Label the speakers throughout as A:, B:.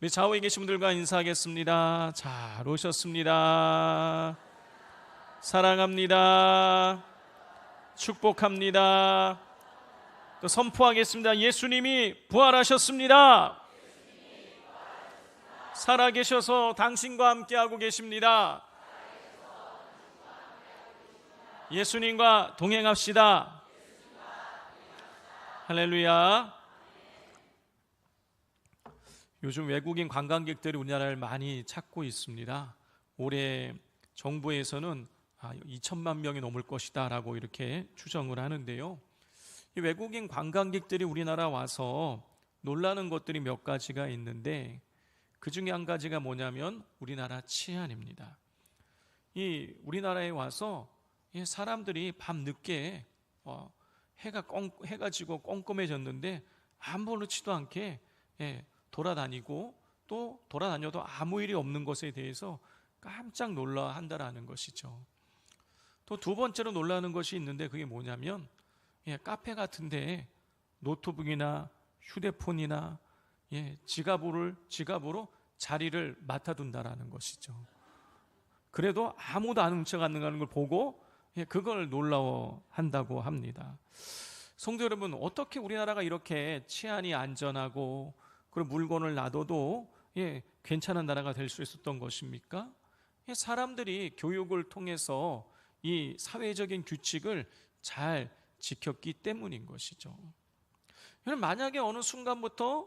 A: 우리 좌우에 계신 분들과 인사하겠습니다. 잘 오셨습니다. 사랑합니다. 축복합니다. 또 선포하겠습니다. 예수님이 부활하셨습니다. 살아계셔서 당신과 함께하고 계십니다. 예수님과 동행합시다. 할렐루야. 요즘 외국인 관광객들이 우리나라를 많이 찾고 있습니다. 올해 정부에서는 2천만 명이 넘을 것이다 라고 이렇게 추정을 하는데요. 이 외국인 관광객들이 우리나라 와서 놀라는 것들이 몇 가지가 있는데, 그 중에 한 가지가 뭐냐면 우리나라 치안입니다. 이 우리나라에 와서 사람들이 밤 늦게 해가 지고 껌껌해졌는데 아무렇지도 않게 돌아다니고, 또 돌아다녀도 아무 일이 없는 것에 대해서 깜짝 놀라한다라는 것이죠. 또 두 번째로 놀라는 것이 있는데, 그게 뭐냐면 카페 같은데 노트북이나 휴대폰이나 지갑으로 자리를 맡아둔다라는 것이죠. 그래도 아무도 안 훔쳐가는 걸 보고 그걸 놀라워한다고 합니다. 성도 여러분, 어떻게 우리나라가 이렇게 치안이 안전하고 그리고 물건을 놔둬도 괜찮은 나라가 될 수 있었던 것입니까? 사람들이 교육을 통해서 이 사회적인 규칙을 잘 지켰기 때문인 것이죠. 만약에 어느 순간부터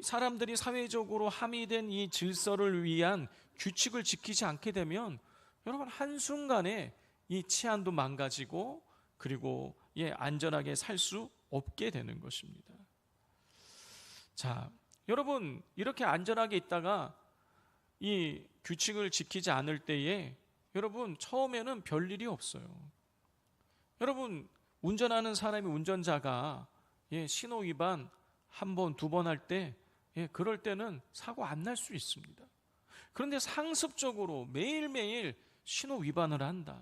A: 사람들이 사회적으로 함의된 이 질서를 위한 규칙을 지키지 않게 되면 여러분, 한순간에 이 치안도 망가지고 그리고 안전하게 살 수 없게 되는 것입니다. 자, 여러분, 이렇게 안전하게 있다가 이 규칙을 지키지 않을 때에 여러분, 처음에는 별일이 없어요. 여러분, 운전하는 사람이, 운전자가 신호 위반 한 번, 두 번 할 때 그럴 때는 사고 안 날 수 있습니다. 그런데 상습적으로 매일매일 신호 위반을 한다,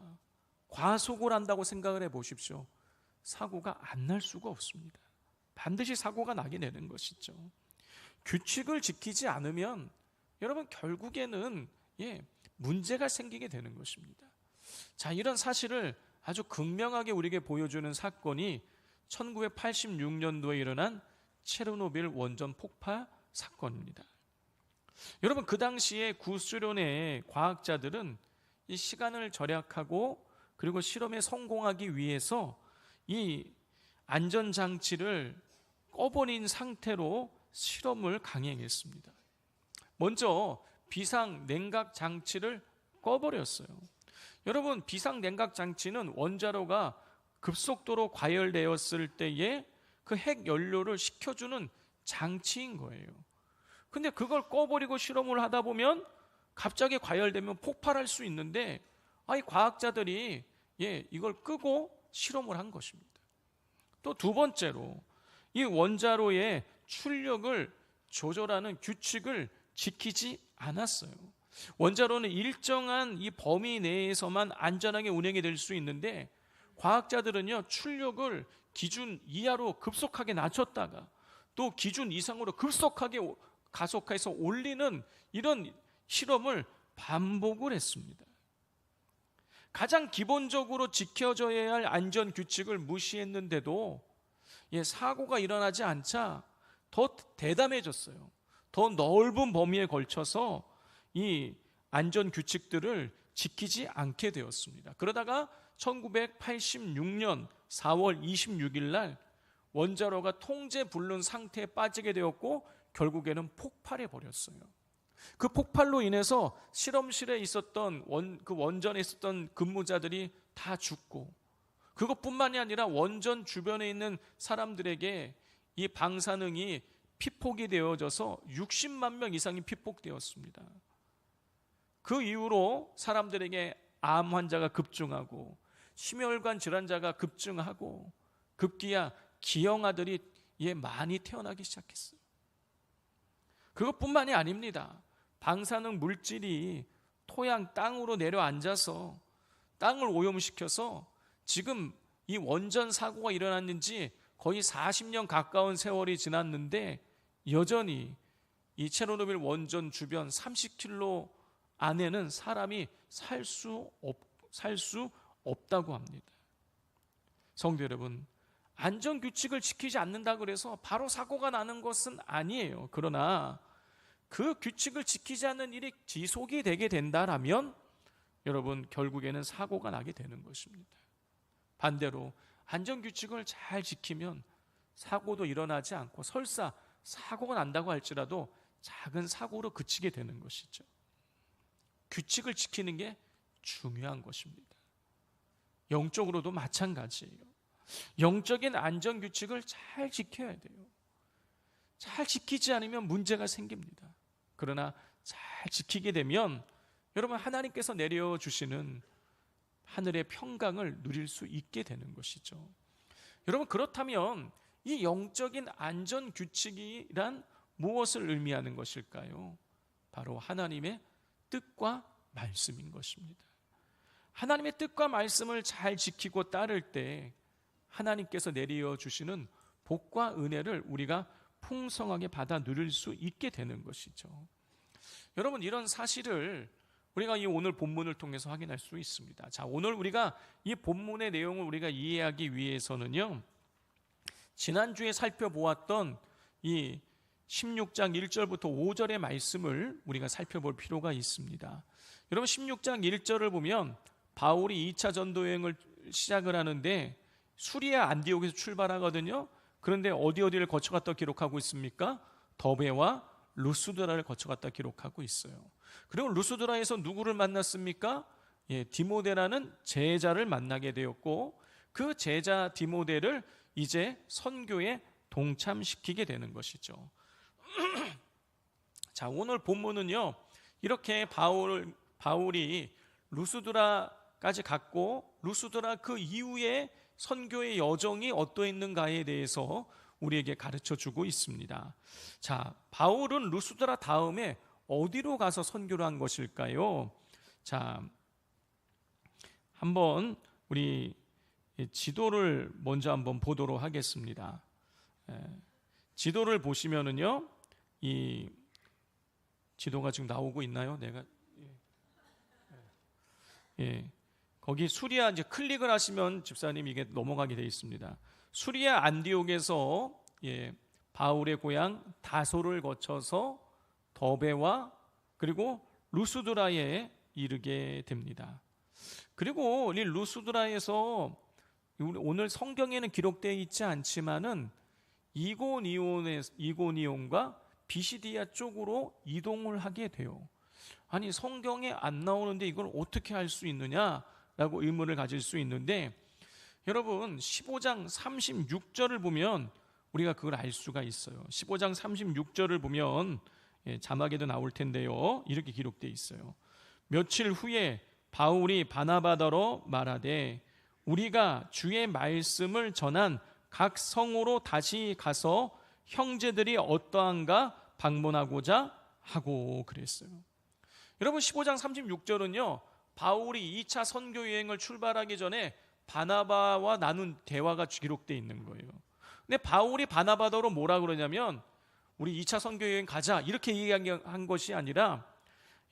A: 과속을 한다고 생각을 해보십시오. 사고가 안 날 수가 없습니다. 반드시 사고가 나게 되는 것이죠. 규칙을 지키지 않으면 여러분, 결국에는 문제가 생기게 되는 것입니다. 자, 이런 사실을 아주 극명하게 우리에게 보여주는 사건이 1986년도에 일어난 체르노빌 원전 폭파 사건입니다. 여러분, 그 당시에 구소련의 과학자들은 이 시간을 절약하고 그리고 실험에 성공하기 위해서 이 안전장치를 꺼버린 상태로 실험을 강행했습니다. 먼저 비상냉각 장치를 꺼버렸어요. 여러분, 비상냉각 장치는 원자로가 급속도로 과열되었을 때에 그 핵 연료를 식혀주는 장치인 거예요. 근데 그걸 꺼버리고 실험을 하다 보면 갑자기 과열되면 폭발할 수 있는데, 이 과학자들이 이걸 끄고 실험을 한 것입니다. 또 두 번째로, 이 원자로의 출력을 조절하는 규칙을 지키지 않았어요. 원자로는 일정한 이 범위 내에서만 안전하게 운행이 될 수 있는데, 과학자들은요, 출력을 기준 이하로 급속하게 낮췄다가 또 기준 이상으로 급속하게 가속화해서 올리는 이런 실험을 반복을 했습니다. 가장 기본적으로 지켜져야 할 안전 규칙을 무시했는데도 사고가 일어나지 않자 더 대담해졌어요. 더 넓은 범위에 걸쳐서 이 안전 규칙들을 지키지 않게 되었습니다. 그러다가 1986년 4월 26일 날 원자로가 통제 불능 상태에 빠지게 되었고 결국에는 폭발해 버렸어요. 그 폭발로 인해서 실험실에 있었던 그 원전에 있었던 근무자들이 다 죽고, 그것뿐만이 아니라 원전 주변에 있는 사람들에게 이 방사능이 피폭이 되어져서 60만 명 이상이 피폭되었습니다. 그 이후로 사람들에게 암 환자가 급증하고 심혈관 질환자가 급증하고 급기야 기형아들이 많이 태어나기 시작했어요. 그것뿐만이 아닙니다. 방사능 물질이 토양, 땅으로 내려앉아서 땅을 오염시켜서 지금 이 원전 사고가 일어났는지 거의 40년 가까운 세월이 지났는데 여전히 이 체르노빌 원전 주변 30km 안에는 사람이 살 수 없다고 합니다. 성도 여러분, 안전규칙을 지키지 않는다고 해서 바로 사고가 나는 것은 아니에요. 그러나 그 규칙을 지키지 않는 일이 지속이 되게 된다라면 여러분, 결국에는 사고가 나게 되는 것입니다. 반대로 안전규칙을 잘 지키면 사고도 일어나지 않고, 설사 사고가 난다고 할지라도 작은 사고로 그치게 되는 것이죠. 규칙을 지키는 게 중요한 것입니다. 영적으로도 마찬가지예요. 영적인 안전규칙을 잘 지켜야 돼요. 잘 지키지 않으면 문제가 생깁니다. 그러나 잘 지키게 되면 여러분, 하나님께서 내려주시는 하늘의 평강을 누릴 수 있게 되는 것이죠. 여러분, 그렇다면 이 영적인 안전규칙이란 무엇을 의미하는 것일까요? 바로 하나님의 뜻과 말씀인 것입니다. 하나님의 뜻과 말씀을 잘 지키고 따를 때 하나님께서 내려주시는 복과 은혜를 우리가 풍성하게 받아 누릴 수 있게 되는 것이죠. 여러분, 이런 사실을 우리가 이 오늘 본문을 통해서 확인할 수 있습니다. 자, 오늘 우리가 이 본문의 내용을 우리가 이해하기 위해서는요, 지난주에 살펴보았던 이 16장 1절부터 5절의 말씀을 우리가 살펴볼 필요가 있습니다. 여러분, 16장 1절을 보면 바울이 2차 전도 여행을 시작을 하는데 수리아 안디옥에서 출발하거든요. 그런데 어디를 거쳐갔다 기록하고 있습니까? 더베와 루스드라를 거쳐갔다 기록하고 있어요. 그리고 루스드라에서 누구를 만났습니까? 디모데라는 제자를 만나게 되었고, 그 제자 디모데를 이제 선교에 동참시키게 되는 것이죠. 자, 오늘 본문은요, 이렇게 바울이 루스드라까지 갔고, 루스드라 그 이후에 선교의 여정이 어떠했는가에 대해서 우리에게 가르쳐주고 있습니다. 자, 바울은 루스드라 다음에 어디로 가서 선교를 한 것일까요? 자, 한번 우리 지도를 먼저 한번 보도록 하겠습니다. 지도를 보시면은요, 이 지도가 지금 나오고 있나요? 거기 수리아, 이제 클릭을 하시면 집사님 이게 넘어가게 되어 있습니다. 수리아 안디옥에서 바울의 고향 다소를 거쳐서 더베와 그리고 루스드라에 이르게 됩니다. 그리고 이 루스드라에서 오늘 성경에는 기록되어 있지 않지만은 이고니온과 비시디아 쪽으로 이동을 하게 돼요. 아니, 성경에 안 나오는데 이걸 어떻게 할 수 있느냐라고 의문을 가질 수 있는데, 여러분 15장 36절을 보면 우리가 그걸 알 수가 있어요. 15장 36절을 보면 자막에도 나올 텐데요, 이렇게 기록되어 있어요. 며칠 후에 바울이 바나바더러 말하되 우리가 주의 말씀을 전한 각 성으로 다시 가서 형제들이 어떠한가 방문하고자 하고 그랬어요. 여러분, 15장 36절은요, 바울이 2차 선교 여행을 출발하기 전에 바나바와 나눈 대화가 기록되어 있는 거예요. 근데 바울이 바나바더러 뭐라 그러냐면, 우리 2차 선교 여행 가자 이렇게 얘기한 것이 아니라,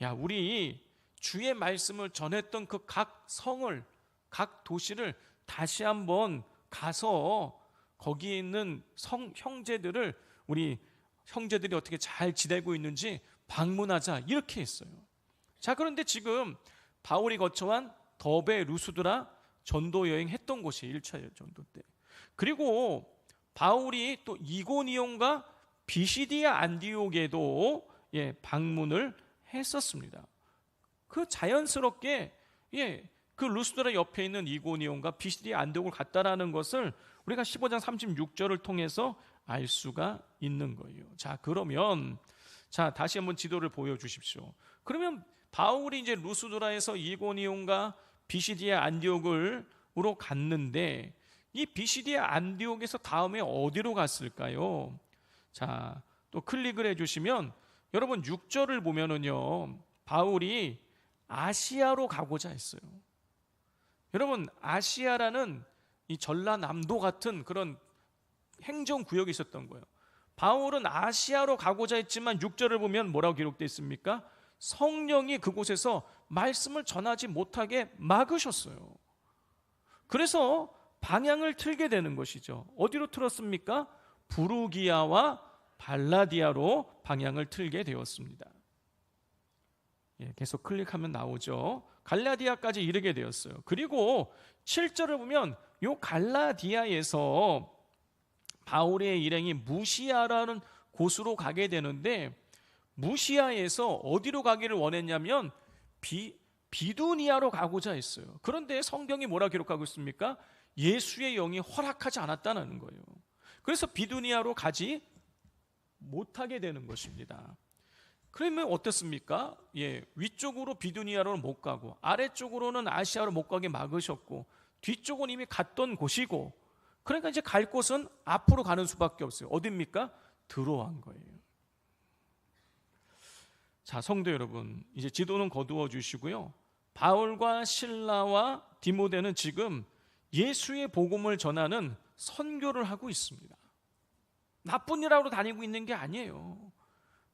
A: 야, 우리 주의 말씀을 전했던 그 각 성을, 각 도시를 다시 한번 가서 거기에 있는 형제들을, 우리 형제들이 어떻게 잘 지내고 있는지 방문하자 이렇게 했어요. 자, 그런데 지금 바울이 거쳐간 더베 루스드라 전도 여행했던 곳이 1차 전도 때, 그리고 바울이 또 이고니온과 비시디아 안디옥에도 방문을 했었습니다. 그 자연스럽게 그 루스드라 옆에 있는 이고니온과 비시디아 안디옥을 갔다라는 것을 우리가 15장 36절을 통해서 알 수가 있는 거예요. 자, 그러면 다시 한번 지도를 보여주십시오. 그러면 바울이 이제 루스드라에서 이고니온과 비시디아 안디옥으로 갔는데, 이 비시디아 안디옥에서 다음에 어디로 갔을까요? 자, 또 클릭을 해주시면 여러분 6절을 보면은요, 바울이 아시아로 가고자 했어요. 여러분, 아시아라는 이 전라남도 같은 그런 행정구역이 있었던 거예요. 바울은 아시아로 가고자 했지만 6절을 보면 뭐라고 기록되어 있습니까? 성령이 그곳에서 말씀을 전하지 못하게 막으셨어요. 그래서 방향을 틀게 되는 것이죠. 어디로 틀었습니까? 부르기아와 발라디아로 방향을 틀게 되었습니다. 계속 클릭하면 나오죠. 갈라디아까지 이르게 되었어요. 그리고 7절을 보면 이 갈라디아에서 바울의 일행이 무시아라는 곳으로 가게 되는데, 무시아에서 어디로 가기를 원했냐면 비두니아로 가고자 했어요. 그런데 성경이 뭐라 기록하고 있습니까? 예수의 영이 허락하지 않았다는 거예요. 그래서 비두니아로 가지 못하게 되는 것입니다. 그러면 어떻습니까? 위쪽으로 비두니아로는 못 가고 아래쪽으로는 아시아로 못 가게 막으셨고 뒤쪽은 이미 갔던 곳이고, 그러니까 이제 갈 곳은 앞으로 가는 수밖에 없어요. 어디입니까? 들어간 거예요. 자, 성도 여러분, 이제 지도는 거두어 주시고요. 바울과 실라와 디모데는 지금 예수의 복음을 전하는 선교를 하고 있습니다. 나쁜 일하러 다니고 있는 게 아니에요.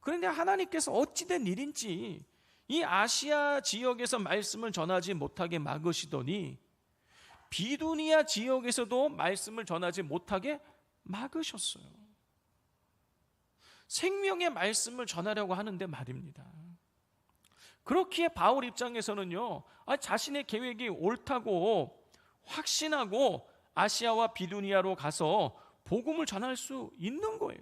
A: 그런데 하나님께서 어찌된 일인지 이 아시아 지역에서 말씀을 전하지 못하게 막으시더니 비두니아 지역에서도 말씀을 전하지 못하게 막으셨어요. 생명의 말씀을 전하려고 하는데 말입니다. 그렇기에 바울 입장에서는요, 자신의 계획이 옳다고 확신하고 아시아와 비두니아로 가서 복음을 전할 수 있는 거예요.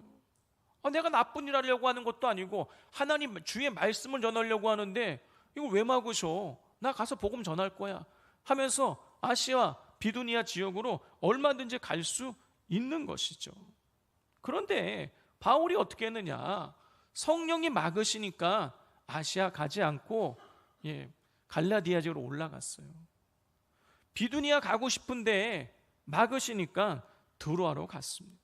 A: 내가 나쁜 일 하려고 하는 것도 아니고 하나님 주의 말씀을 전하려고 하는데 이걸 왜 막으셔? 나 가서 복음 전할 거야 하면서 아시아 비두니아 지역으로 얼마든지 갈 수 있는 것이죠. 그런데 바울이 어떻게 했느냐? 성령이 막으시니까 아시아 가지 않고 갈라디아 지역으로 올라갔어요. 비두니아 가고 싶은데 막으시니까 드로아로 갔습니다.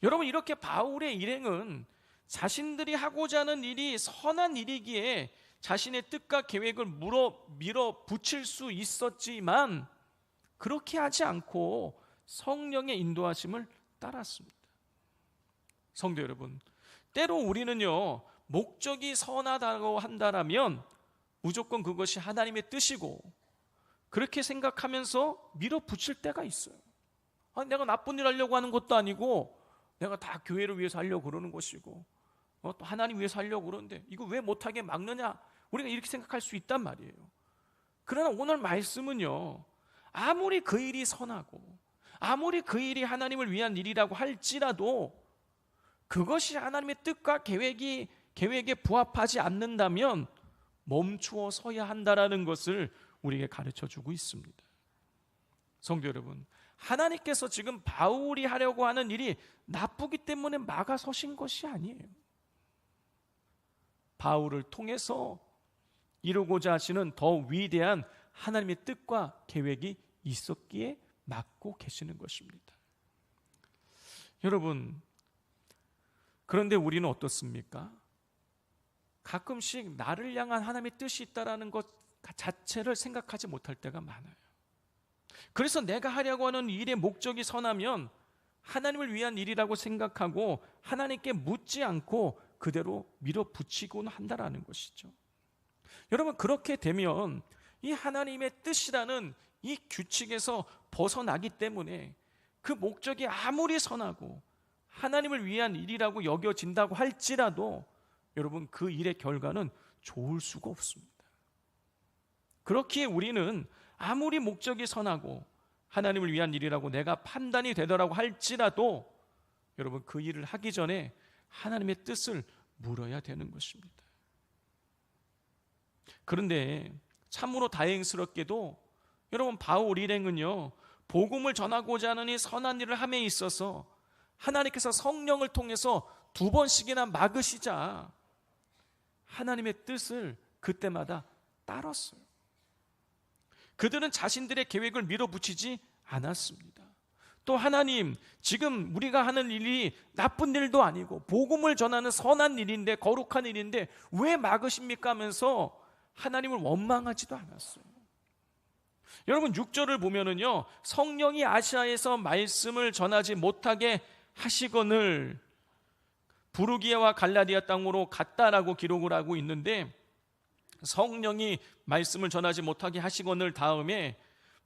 A: 여러분, 이렇게 바울의 일행은 자신들이 하고자 하는 일이 선한 일이기에 자신의 뜻과 계획을 밀어붙일 수 있었지만 그렇게 하지 않고 성령의 인도하심을 따랐습니다. 성도 여러분, 때로 우리는요, 목적이 선하다고 한다면 무조건 그것이 하나님의 뜻이고 그렇게 생각하면서 밀어붙일 때가 있어요. 내가 나쁜 일 하려고 하는 것도 아니고 내가 다 교회를 위해서 하려고 그러는 것이고 또 하나님 위해서 하려고 그러는데 이거 왜 못하게 막느냐, 우리가 이렇게 생각할 수 있단 말이에요. 그러나 오늘 말씀은요, 아무리 그 일이 선하고 아무리 그 일이 하나님을 위한 일이라고 할지라도 그것이 하나님의 뜻과 계획에 부합하지 않는다면 멈추어 서야 한다라는 것을 우리에게 가르쳐주고 있습니다. 성도 여러분, 하나님께서 지금 바울이 하려고 하는 일이 나쁘기 때문에 막아서신 것이 아니에요. 바울을 통해서 이루고자 하시는 더 위대한 하나님의 뜻과 계획이 있었기에 막고 계시는 것입니다. 여러분, 그런데 우리는 어떻습니까? 가끔씩 나를 향한 하나님의 뜻이 있다는 것 자체를 생각하지 못할 때가 많아요. 그래서 내가 하려고 하는 일의 목적이 선하면 하나님을 위한 일이라고 생각하고 하나님께 묻지 않고 그대로 밀어붙이곤 한다라는 것이죠. 여러분, 그렇게 되면 이 하나님의 뜻이라는 이 규칙에서 벗어나기 때문에 그 목적이 아무리 선하고 하나님을 위한 일이라고 여겨진다고 할지라도 여러분, 그 일의 결과는 좋을 수가 없습니다. 그렇기에 우리는 아무리 목적이 선하고 하나님을 위한 일이라고 내가 판단이 되더라고 할지라도 여러분, 그 일을 하기 전에 하나님의 뜻을 물어야 되는 것입니다. 그런데 참으로 다행스럽게도 여러분, 바울 일행은요, 복음을 전하고자 하는 이 선한 일을 함에 있어서 하나님께서 성령을 통해서 2번씩이나 막으시자 하나님의 뜻을 그때마다 따랐어요. 그들은 자신들의 계획을 밀어붙이지 않았습니다. 또 하나님, 지금 우리가 하는 일이 나쁜 일도 아니고 복음을 전하는 선한 일인데, 거룩한 일인데 왜 막으십니까 하면서 하나님을 원망하지도 않았어요. 여러분, 6절을 보면은요, 성령이 아시아에서 말씀을 전하지 못하게 하시거늘 부르기아와 갈라디아 땅으로 갔다라고 기록을 하고 있는데, 성령이 말씀을 전하지 못하게 하시거늘 다음에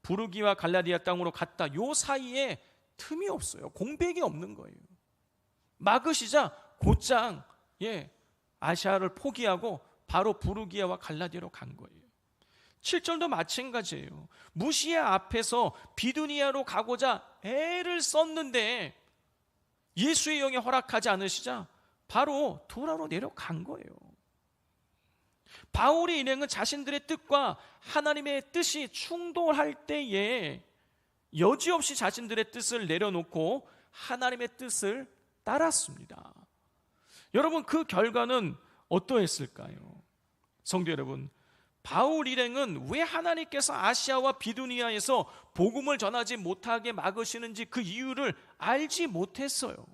A: 부르기와 갈라디아 땅으로 갔다. 요 사이에 틈이 없어요. 공백이 없는 거예요. 막으시자 곧장 아시아를 포기하고 바로 부르기아와 갈라디아로 간 거예요. 7절도 마찬가지예요. 무시아 앞에서 비두니아로 가고자 애를 썼는데 예수의 영이 허락하지 않으시자 바로 도라로 내려간 거예요. 바울의 일행은 자신들의 뜻과 하나님의 뜻이 충돌할 때에 여지없이 자신들의 뜻을 내려놓고 하나님의 뜻을 따랐습니다. 여러분, 그 결과는 어떠했을까요? 성도 여러분, 바울 일행은 왜 하나님께서 아시아와 비두니아에서 복음을 전하지 못하게 막으시는지 그 이유를 알지 못했어요.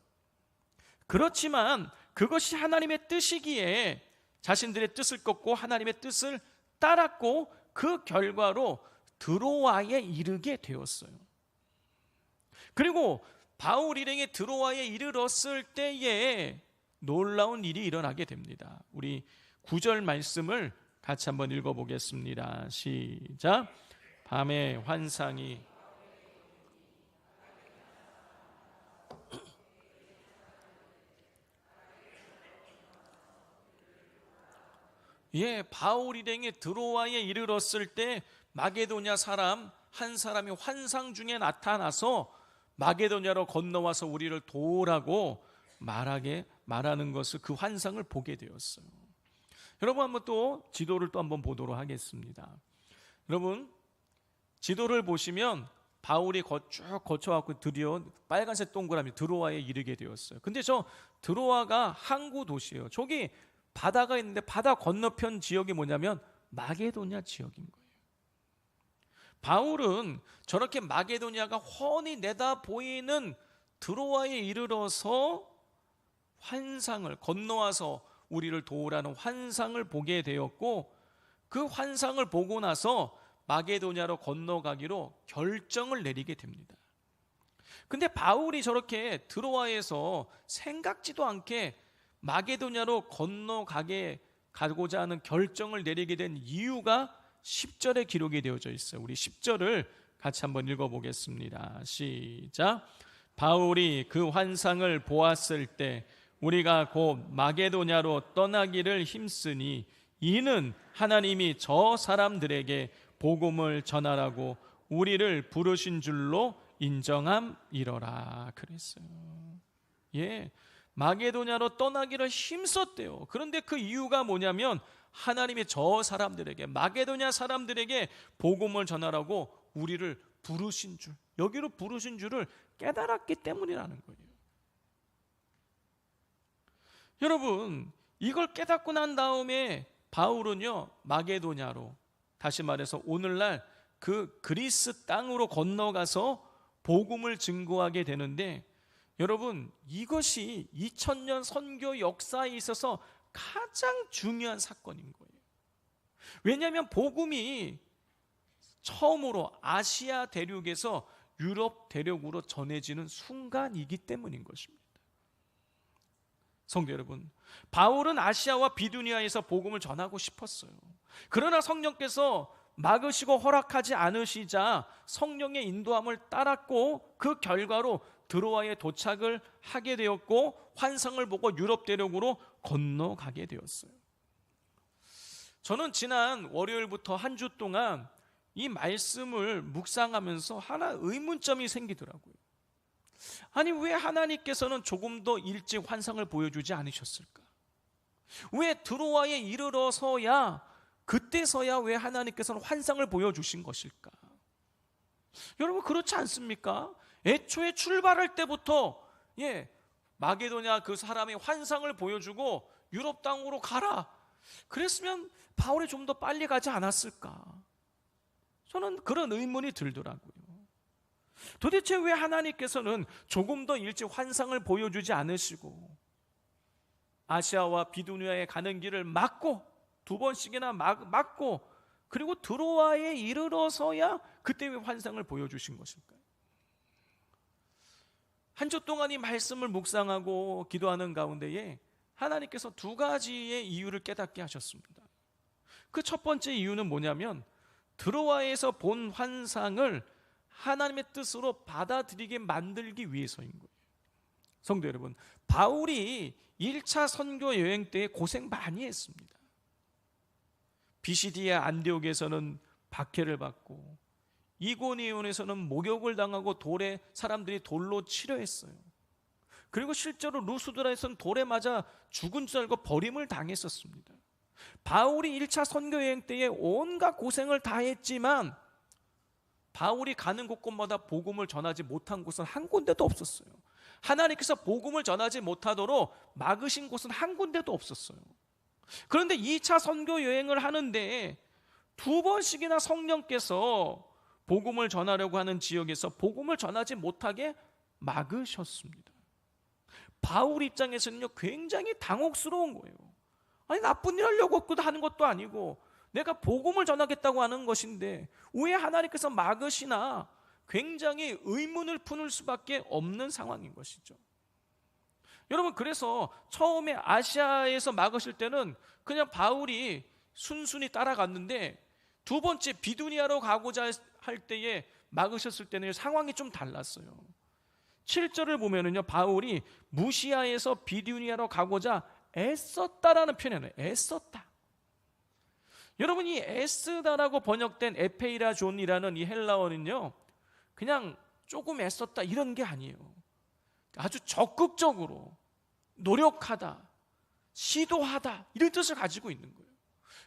A: 그렇지만 그것이 하나님의 뜻이기에 자신들의 뜻을 꺾고 하나님의 뜻을 따랐고 그 결과로 드로아에 이르게 되었어요. 그리고 바울 일행이 드로아에 이르렀을 때에 놀라운 일이 일어나게 됩니다. 우리 9절 말씀을 같이 한번 읽어보겠습니다. 시작. 밤에 환상이 바울 일행이 드로아에 이르렀을 때 마게도냐 사람 한 사람이 환상 중에 나타나서 마게도냐로 건너와서 우리를 도우라고 말하는 것을, 그 환상을 보게 되었어요. 여러분, 한번 또 지도를 또 한번 보도록 하겠습니다. 여러분, 지도를 보시면 바울이 쭉 거쳐갖고 드디어 빨간색 동그라미 드로아에 이르게 되었어요. 근데 저 드로아가 항구 도시예요. 저기 바다가 있는데 바다 건너편 지역이 뭐냐면 마게도냐 지역인 거예요. 바울은 저렇게 마게도냐가 훤히 내다 보이는 드로아에 이르러서 환상을 건너와서 우리를 도우라는 환상을 보게 되었고, 그 환상을 보고 나서 마게도냐로 건너가기로 결정을 내리게 됩니다. 근데 바울이 저렇게 드로아에서 생각지도 않게 마게도냐로 가고자 하는 결정을 내리게 된 이유가 10절에 기록이 되어져 있어요. 우리 10절을 같이 한번 읽어보겠습니다. 시작. 바울이 그 환상을 보았을 때 우리가 곧 마게도냐로 떠나기를 힘쓰니 이는 하나님이 저 사람들에게 복음을 전하라고 우리를 부르신 줄로 인정함이러라 그랬어요. 마게도냐로 떠나기를 힘썼대요. 그런데 그 이유가 뭐냐면 하나님이 저 사람들에게, 마게도냐 사람들에게 복음을 전하라고 우리를 부르신 줄, 여기로 부르신 줄을 깨달았기 때문이라는 거예요. 여러분, 이걸 깨닫고 난 다음에 바울은요 마게도냐로, 다시 말해서 오늘날 그 그리스 땅으로 건너가서 복음을 증거하게 되는데, 여러분, 이것이 2000년 선교 역사에 있어서 가장 중요한 사건인 거예요. 왜냐하면 복음이 처음으로 아시아 대륙에서 유럽 대륙으로 전해지는 순간이기 때문인 것입니다. 성도 여러분, 바울은 아시아와 비두니아에서 복음을 전하고 싶었어요. 그러나 성령께서 막으시고 허락하지 않으시자 성령의 인도함을 따랐고, 그 결과로 드로아에 도착을 하게 되었고 환상을 보고 유럽 대륙으로 건너가게 되었어요. 저는 지난 월요일부터 한 주 동안 이 말씀을 묵상하면서 하나 의문점이 생기더라고요. 아니, 왜 하나님께서는 조금 더 일찍 환상을 보여주지 않으셨을까? 왜 드로아에 이르러서야, 그때서야 왜 하나님께서는 환상을 보여주신 것일까? 여러분, 그렇지 않습니까? 애초에 출발할 때부터 마게도냐 그 사람의 환상을 보여주고 유럽 땅으로 가라, 그랬으면 바울이 좀 더 빨리 가지 않았을까? 저는 그런 의문이 들더라고요. 도대체 왜 하나님께서는 조금 더 일찍 환상을 보여주지 않으시고 아시아와 비두니아에 가는 길을 막고, 두 번씩이나 막고, 그리고 드로아에 이르러서야 그때 왜 환상을 보여주신 것일까요? 한 주 동안 이 말씀을 묵상하고 기도하는 가운데에 하나님께서 두 가지의 이유를 깨닫게 하셨습니다. 그 첫 번째 이유는 뭐냐면 드로아에서 본 환상을 하나님의 뜻으로 받아들이게 만들기 위해서인 거예요. 성도 여러분, 바울이 1차 선교 여행 때 고생 많이 했습니다. 비시디아 안디옥에서는 박해를 받고 이고니온에서는 모욕을 당하고 사람들이 돌로 치려 했어요. 그리고 실제로 루스드라에서는 돌에 맞아 죽은 줄 알고 버림을 당했었습니다. 바울이 1차 선교 여행 때에 온갖 고생을 다 했지만 바울이 가는 곳곳마다 복음을 전하지 못한 곳은 한 군데도 없었어요. 하나님께서 복음을 전하지 못하도록 막으신 곳은 한 군데도 없었어요. 그런데 2차 선교 여행을 하는데 두 번씩이나 성령께서 복음을 전하려고 하는 지역에서 복음을 전하지 못하게 막으셨습니다. 바울 입장에서는요, 굉장히 당혹스러운 거예요. 아니, 나쁜 일 하려고 하는 것도 아니고 내가 복음을 전하겠다고 하는 것인데 왜 하나님께서 막으시나 굉장히 의문을 품을 수밖에 없는 상황인 것이죠. 여러분, 그래서 처음에 아시아에서 막으실 때는 그냥 바울이 순순히 따라갔는데 두 번째 비두니아로 가고자 할 때에 막으셨을 때는 상황이 좀 달랐어요. 7절을 보면은요, 바울이 무시아에서 비두니아로 가고자 애썼다라는 표현이에요. 애썼다. 여러분, 이 애쓰다라고 번역된 에페이라 존이라는 이 헬라어는요, 그냥 조금 애썼다 이런 게 아니에요. 아주 적극적으로 노력하다, 시도하다 이런 뜻을 가지고 있는 거예요.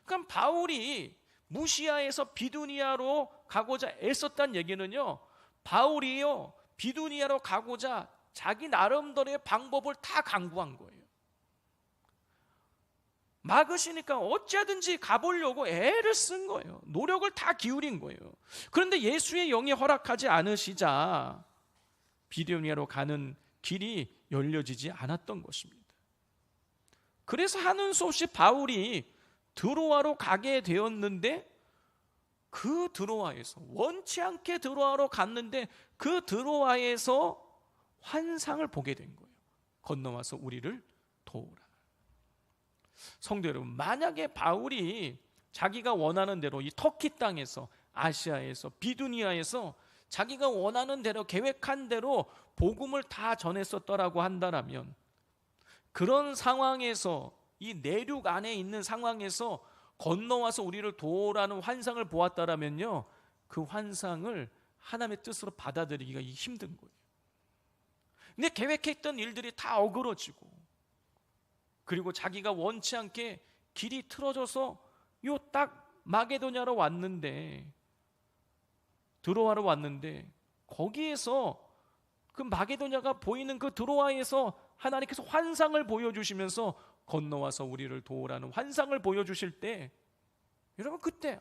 A: 그럼 바울이 무시아에서 비두니아로 가고자 애썼다는 얘기는요, 바울이요 비두니아로 가고자 자기 나름대로의 방법을 다 강구한 거예요. 막으시니까 어찌하든지 가보려고 애를 쓴 거예요. 노력을 다 기울인 거예요. 그런데 예수의 영이 허락하지 않으시자 비두니아로 가는 길이 열려지지 않았던 것입니다. 그래서 하는 수 없이 바울이 드로아로 가게 되었는데 그 드로아에서 원치 않게 드로아로 갔는데 그 드로아에서 환상을 보게 된 거예요. 건너와서 우리를 도우라. 성도 여러분, 만약에 바울이 자기가 원하는 대로 이 터키 땅에서, 아시아에서, 비두니아에서 자기가 원하는 대로 계획한 대로 복음을 다 전했었더라고 한다면, 그런 상황에서 이 내륙 안에 있는 상황에서 건너와서 우리를 도우라는 환상을 보았다라면요, 그 환상을 하나님의 뜻으로 받아들이기가 힘든 거예요. 근데 계획했던 일들이 다 어그러지고, 그리고 자기가 원치 않게 길이 틀어져서 요 딱 마게도냐로 왔는데, 드로아로 왔는데, 거기에서 그 마게도냐가 보이는 그 드로아에서 하나님께서 환상을 보여주시면서 건너와서 우리를 도우라는 환상을 보여주실 때, 여러분 그때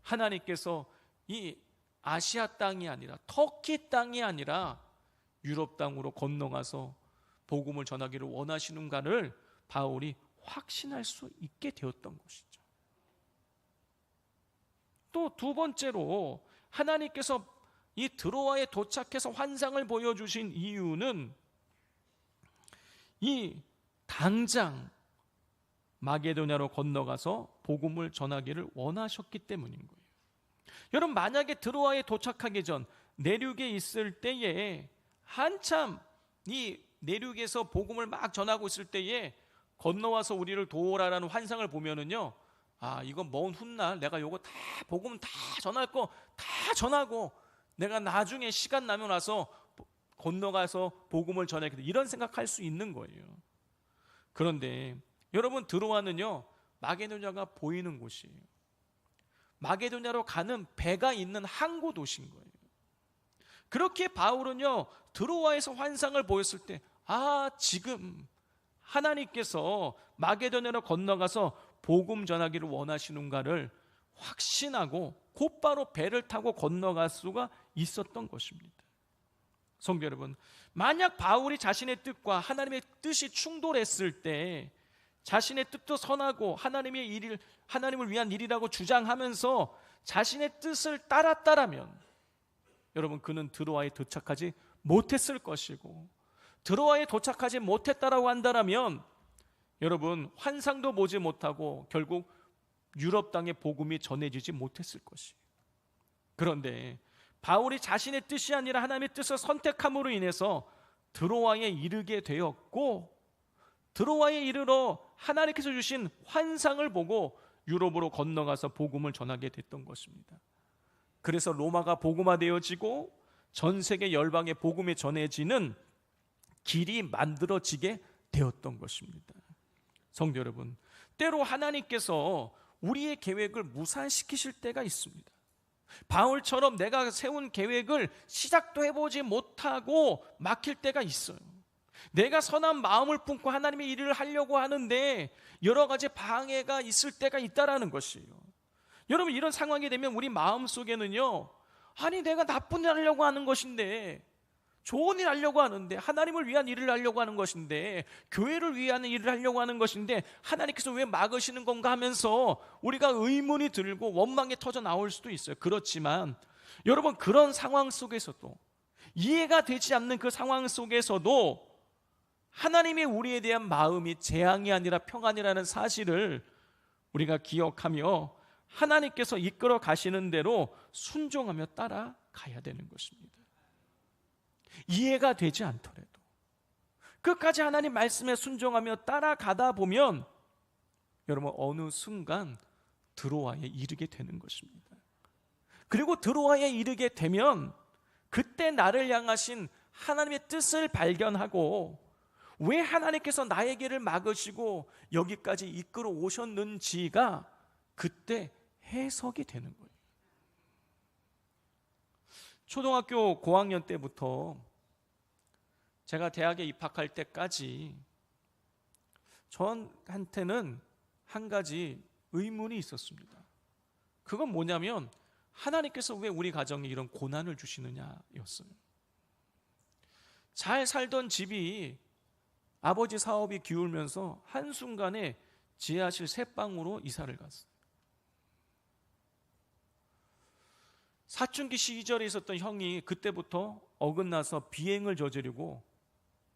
A: 하나님께서 이 아시아 땅이 아니라 터키 땅이 아니라 유럽 땅으로 건너가서 복음을 전하기를 원하시는가를 바울이 확신할 수 있게 되었던 것이죠. 또 두 번째로 하나님께서 이 드로아에 도착해서 환상을 보여주신 이유는 이 당장 마게도냐로 건너가서 복음을 전하기를 원하셨기 때문인 거예요. 여러분, 만약에 드로아에 도착하기 전 내륙에 있을 때에 한참 이 내륙에서 복음을 막 전하고 있을 때에 건너와서 우리를 도우라라는 환상을 보면은요, 이건 먼 훗날 내가 요거 다 복음 다 전할 거 다 전하고 내가 나중에 시간 나면 와서 건너가서 복음을 전하겠다, 이런 생각할 수 있는 거예요. 그런데 여러분, 드로아는요 마게도냐가 보이는 곳이에요. 마게도냐로 가는 배가 있는 항구 도시인 거예요. 그렇게 바울은요 드로아에서 환상을 보였을 때, 지금 하나님께서 마게도냐로 건너가서 복음 전하기를 원하시는가를 확신하고 곧바로 배를 타고 건너갈 수가 있었던 것입니다. 성도 여러분, 만약 바울이 자신의 뜻과 하나님의 뜻이 충돌했을 때 자신의 뜻도 선하고 하나님을 위한 일이라고 주장하면서 자신의 뜻을 따랐다라면, 여러분, 그는 드로아에 도착하지 못했을 것이고 드로아에 도착하지 못했다라고 한다면 여러분 환상도 보지 못하고 결국 유럽 땅의 복음이 전해지지 못했을 것이에요. 그런데 바울이 자신의 뜻이 아니라 하나님의 뜻을 선택함으로 인해서 드로아에 이르게 되었고, 드로아에 이르러 하나님께서 주신 환상을 보고 유럽으로 건너가서 복음을 전하게 됐던 것입니다. 그래서 로마가 복음화되어지고 전 세계 열방의 복음이 전해지는 길이 만들어지게 되었던 것입니다. 성도 여러분, 때로 하나님께서 우리의 계획을 무산시키실 때가 있습니다. 바울처럼 내가 세운 계획을 시작도 해보지 못하고 막힐 때가 있어요. 내가 선한 마음을 품고 하나님의 일을 하려고 하는데 여러 가지 방해가 있을 때가 있다라는 것이에요. 여러분, 이런 상황이 되면 우리 마음속에는요, 아니 내가 나쁜 일 하려고 하는 것인데, 좋은 일 하려고 하는데, 하나님을 위한 일을 하려고 하는 것인데, 교회를 위한 일을 하려고 하는 것인데 하나님께서 왜 막으시는 건가 하면서 우리가 의문이 들고 원망이 터져 나올 수도 있어요. 그렇지만 여러분, 그런 상황 속에서도, 이해가 되지 않는 그 상황 속에서도 하나님의 우리에 대한 마음이 재앙이 아니라 평안이라는 사실을 우리가 기억하며 하나님께서 이끌어 가시는 대로 순종하며 따라가야 되는 것입니다. 이해가 되지 않더라도 끝까지 하나님 말씀에 순종하며 따라가다 보면 여러분 어느 순간 드로아에 이르게 되는 것입니다. 그리고 드로아에 이르게 되면 그때 나를 향하신 하나님의 뜻을 발견하고 왜 하나님께서 나의 길을 막으시고 여기까지 이끌어 오셨는지가 그때 해석이 되는 거예요. 초등학교 고학년 때부터 제가 대학에 입학할 때까지 저한테는 한 가지 의문이 있었습니다. 그건 뭐냐면 하나님께서 왜 우리 가정에 이런 고난을 주시느냐였어요. 잘 살던 집이 아버지 사업이 기울면서 한순간에 지하실 새 방으로 이사를 갔어요. 사춘기 시절에 있었던 형이 그때부터 어긋나서 비행을 저지르고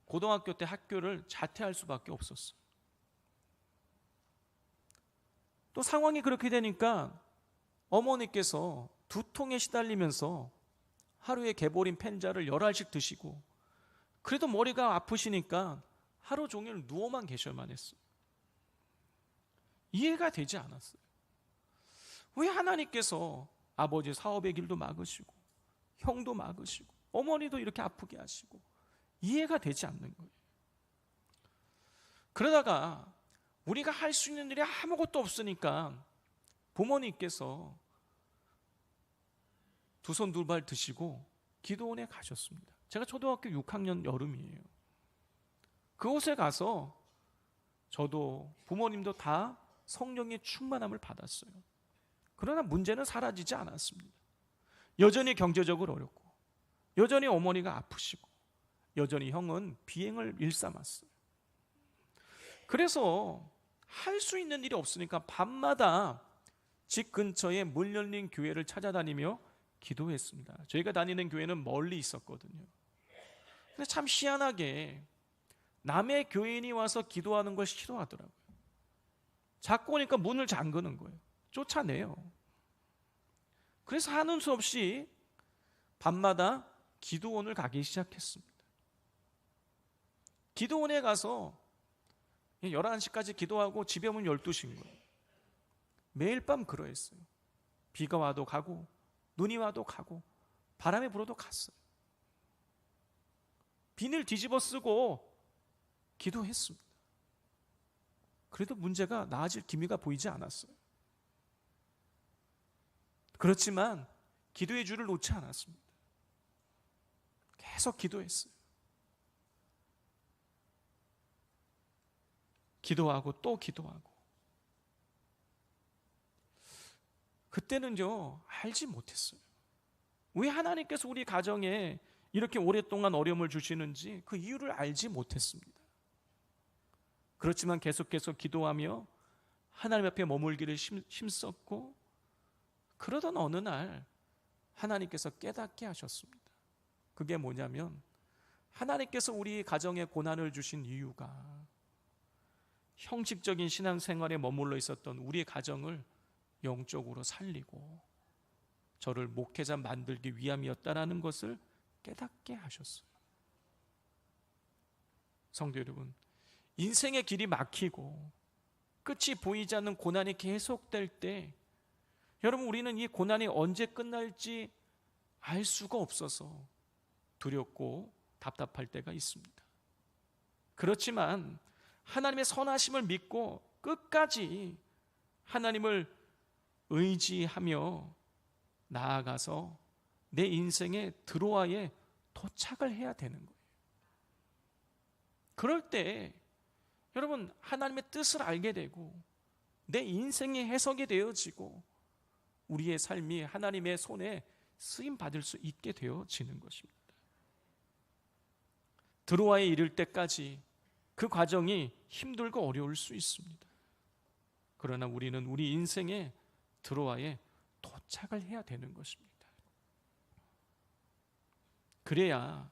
A: 고등학교 때 학교를 자퇴할 수밖에 없었어요. 또 상황이 그렇게 되니까 어머니께서 두통에 시달리면서 하루에 개보린 펜자를 10알씩 드시고, 그래도 머리가 아프시니까 하루 종일 누워만 계셔야만 했어요. 이해가 되지 않았어요. 왜 하나님께서 아버지 사업의 길도 막으시고 형도 막으시고 어머니도 이렇게 아프게 하시고, 이해가 되지 않는 거예요. 그러다가 우리가 할 수 있는 일이 아무것도 없으니까 부모님께서 두 손 두 발 드시고 기도원에 가셨습니다. 제가 초등학교 6학년 여름이에요. 그곳에 가서 저도 부모님도 다 성령의 충만함을 받았어요. 그러나 문제는 사라지지 않았습니다. 여전히 경제적으로 어렵고, 여전히 어머니가 아프시고, 여전히 형은 비행을 일삼았어요. 그래서 할 수 있는 일이 없으니까 밤마다 집 근처에 문 열린 교회를 찾아다니며 기도했습니다. 저희가 다니는 교회는 멀리 있었거든요. 근데 참 희한하게 남의 교인이 와서 기도하는 걸 싫어하더라고요. 자꾸 오니까 문을 잠그는 거예요. 쫓아내요. 그래서 하는 수 없이 밤마다 기도원을 가기 시작했습니다. 기도원에 가서 11시까지 기도하고 집에 오면 12시인 거예요. 매일 밤 그러했어요. 비가 와도 가고 눈이 와도 가고 바람이 불어도 갔어요. 비늘 뒤집어 쓰고 기도했습니다. 그래도 문제가 나아질 기미가 보이지 않았어요. 그렇지만 기도의 줄을 놓지 않았습니다. 계속 기도했어요. 기도하고 또 기도하고. 그때는요, 알지 못했어요. 왜 하나님께서 우리 가정에 이렇게 오랫동안 어려움을 주시는지 그 이유를 알지 못했습니다. 그렇지만 계속해서 기도하며 하나님 앞에 머물기를 힘썼고, 그러던 어느 날 하나님께서 깨닫게 하셨습니다. 그게 뭐냐면 하나님께서 우리 가정에 고난을 주신 이유가 형식적인 신앙생활에 머물러 있었던 우리의 가정을 영적으로 살리고 저를 목회자 만들기 위함이었다라는 것을 깨닫게 하셨어요. 성도 여러분, 인생의 길이 막히고 끝이 보이지 않는 고난이 계속될 때 여러분, 우리는 이 고난이 언제 끝날지 알 수가 없어서 두렵고 답답할 때가 있습니다. 그렇지만 하나님의 선하심을 믿고 끝까지 하나님을 의지하며 나아가서 내 인생의 드로아에 도착을 해야 되는 거예요. 그럴 때 여러분, 하나님의 뜻을 알게 되고 내 인생이 해석이 되어지고 우리의 삶이 하나님의 손에 쓰임 받을 수 있게 되어지는 것입니다. 드로아에 이를 때까지 그 과정이 힘들고 어려울 수 있습니다. 그러나 우리는 우리 인생의 드로아에 도착을 해야 되는 것입니다. 그래야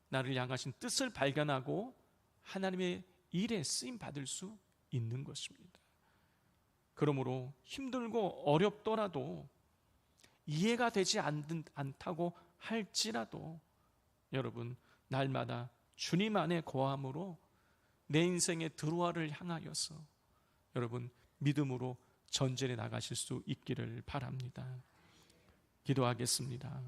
A: 나를 향하신 뜻을 발견하고 하나님의 일에 쓰임 받을 수 있는 것입니다. 그러므로 힘들고 어렵더라도 이해가 되지 않다고 할지라도 여러분, 날마다 주님 안에 거함으로 내 인생의 드로아를 향하여서 여러분 믿음으로 전진해 나가실 수 있기를 바랍니다. 기도하겠습니다.